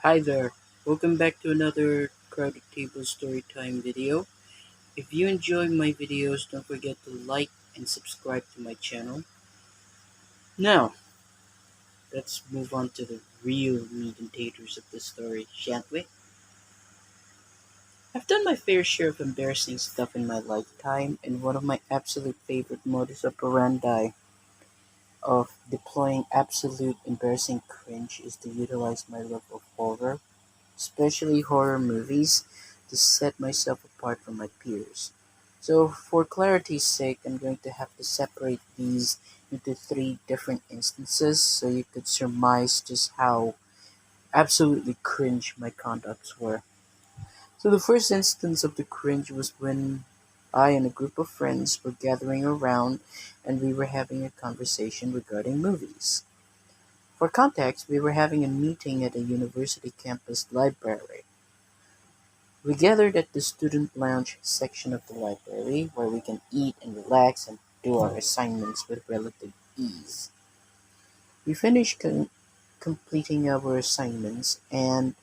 Hi there, welcome back to another Crowded Table Storytime video. If you enjoy my videos, don't forget to like and subscribe to my channel. Now, let's move on to the real meat and taters of the story, shan't we? I've done my fair share of embarrassing stuff in my lifetime, and one of my absolute favorite modus operandi of deploying absolute embarrassing cringe is to utilize my love of horror, especially horror movies, to set myself apart from my peers. So, for clarity's sake, I'm going to have to separate these into three different instances so you could surmise just how absolutely cringe my conducts were. So, the first instance of the cringe was when I and a group of friends were gathering around and we were having a conversation regarding movies. For context, we were having a meeting at a university campus library. We gathered at the student lounge section of the library where we can eat and relax and do our assignments with relative ease. We finished completing our assignments and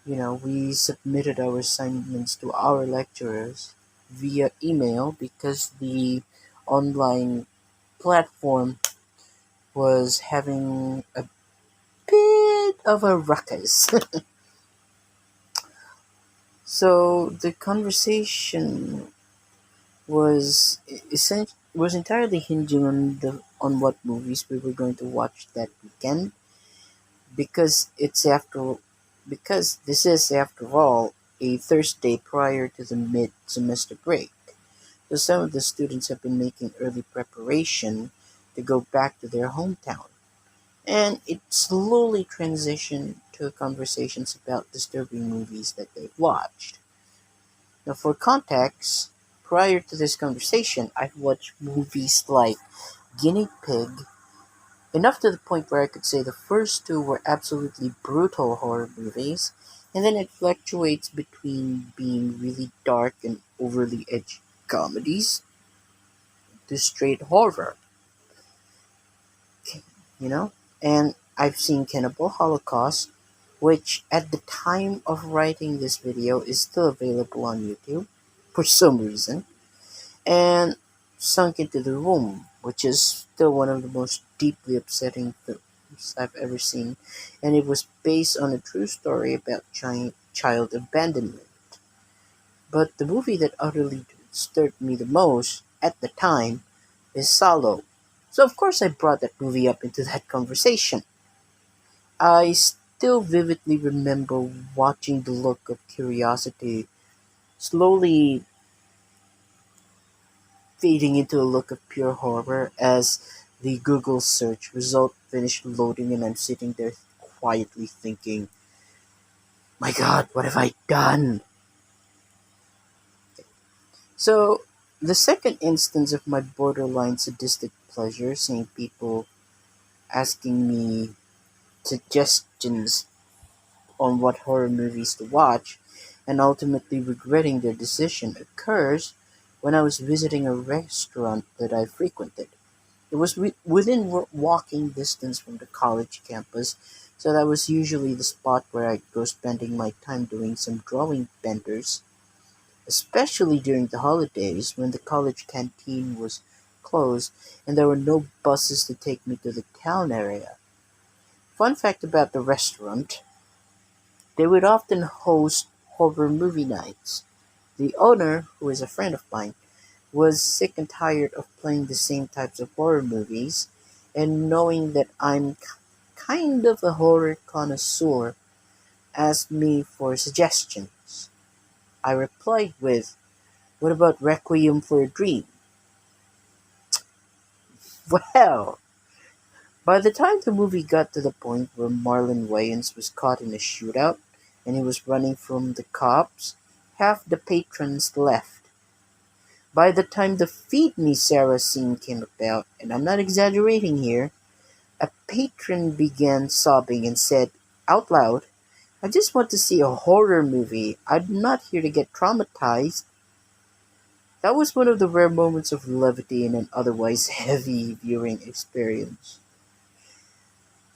we submitted our assignments to our lecturers via email because the online platform was having a bit of a ruckus. So the conversation was entirely hinging on what movies we were going to watch that weekend because it's after because this is after all a Thursday prior to the mid semester break. So some of the students have been making early preparation to go back to their hometown. And it slowly transitioned to conversations about disturbing movies that they've watched. Now, for context, prior to this conversation, I've watched movies like Guinea Pig, enough to the point where I could say the first two were absolutely brutal horror movies, and then it fluctuates between being really dark and overly edgy comedies to straight horror, you know? And I've seen Cannibal Holocaust, which at the time of writing this video is still available on YouTube for some reason, and Sunk into the Room, which is still one of the most deeply upsetting films I've ever seen, and it was based on a true story about child abandonment. But the movie that utterly disturbed me the most at the time is Salo. So of course I brought that movie up into that conversation. I still vividly remember watching the look of curiosity slowly fading into a look of pure horror as the Google search result finished loading and I'm sitting there quietly thinking, my god, what have I done? So, the second instance of my borderline sadistic pleasure, seeing people asking me suggestions on what horror movies to watch and ultimately regretting their decision, occurs when I was visiting a restaurant that I frequented. It was within walking distance from the college campus, so that was usually the spot where I'd go spending my time doing some drawing benders, especially during the holidays when the college canteen was closed and there were no buses to take me to the town area. Fun fact about the restaurant, they would often host horror movie nights. The owner, who is a friend of mine, was sick and tired of playing the same types of horror movies, and knowing that I'm kind of a horror connoisseur, asked me for suggestions. I replied with, "What about Requiem for a Dream?" Well, by the time the movie got to the point where Marlon Wayans was caught in a shootout and he was running from the cops, half the patrons left. By the time the Feed Me Sarah scene came about, and I'm not exaggerating here, a patron began sobbing and said out loud, "I just want to see a horror movie. I'm not here to get traumatized." That was one of the rare moments of levity in an otherwise heavy viewing experience.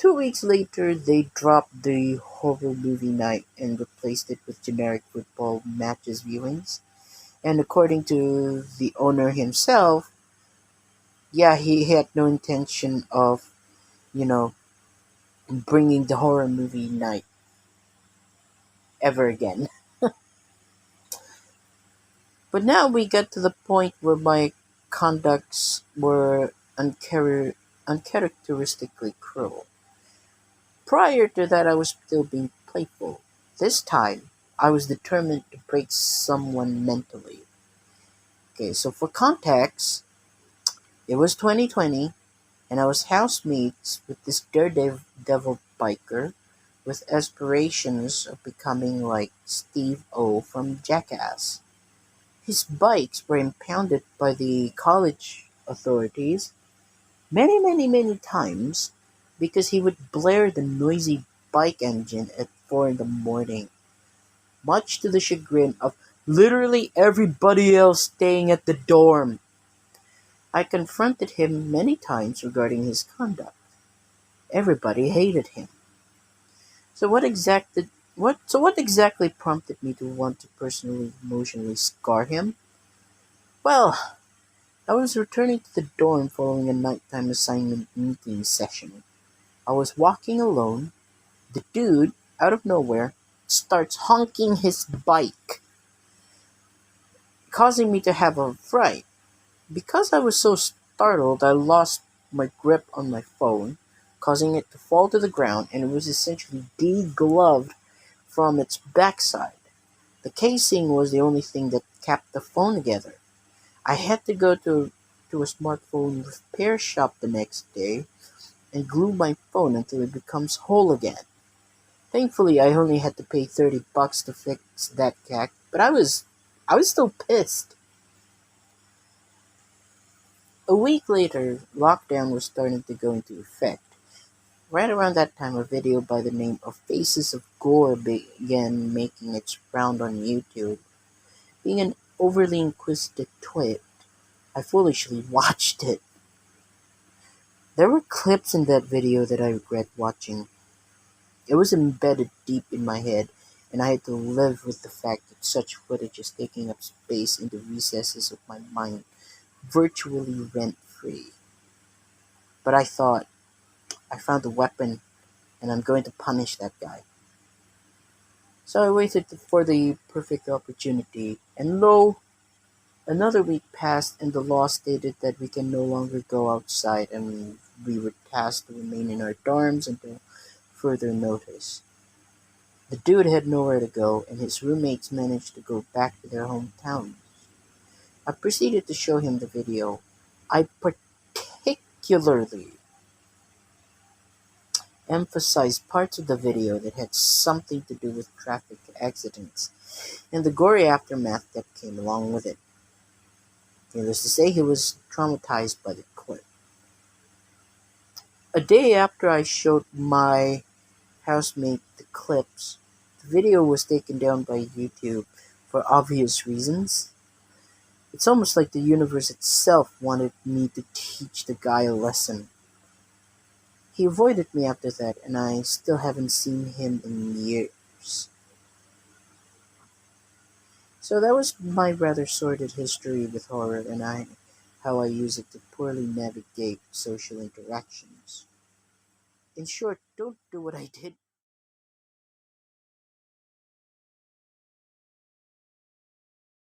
2 weeks later, they dropped the horror movie night and replaced it with generic football matches viewings. And according to the owner himself, yeah, he had no intention of, you know, bringing the horror movie night ever again. But now we get to the point where my conducts were uncharacteristically cruel. Prior to that, I was still being playful. This time, I was determined to break someone mentally. Okay, so for context, it was 2020, and I was housemates with this daredevil biker with aspirations of becoming like Steve O from Jackass. His bikes were impounded by the college authorities many times because he would blare the noisy bike engine at 4 in the morning, much to the chagrin of literally everybody else staying at the dorm. I confronted him many times regarding his conduct. Everybody hated him. So what exactly prompted me to want to personally emotionally scar him? Well, I was returning to the dorm following a nighttime assignment meeting session. I was walking alone. The dude, out of nowhere, starts honking his bike, causing me to have a fright. Because I was so startled, I lost my grip on my phone, causing it to fall to the ground, and it was essentially degloved from its backside. The casing was the only thing that kept the phone together. I had to go to a smartphone repair shop the next day and glue my phone until it becomes whole again. Thankfully, I only had to pay $30 to fix that gag, but I was still pissed. A week later, lockdown was starting to go into effect. Right around that time, a video by the name of Faces of Gore began making its round on YouTube. Being an overly inquisitive twit, I foolishly watched it. There were clips in that video that I regret watching. It was embedded deep in my head, and I had to live with the fact that such footage is taking up space in the recesses of my mind, virtually rent free. But I thought, I found a weapon, and I'm going to punish that guy. So I waited for the perfect opportunity, and lo, another week passed, and the law stated that we can no longer go outside, and we were tasked to remain in our dorms until further notice. The dude had nowhere to go, and his roommates managed to go back to their hometown. I proceeded to show him the video. I particularly emphasized parts of the video that had something to do with traffic accidents and the gory aftermath that came along with it. Needless to say, he was traumatized by the clip. A day after I showed my housemate the clips, the video was taken down by YouTube for obvious reasons. It's almost like the universe itself wanted me to teach the guy a lesson. He avoided me after that, and I still haven't seen him in years. So that was my rather sordid history with horror and how I use it to poorly navigate social interactions. In short, don't do what I did.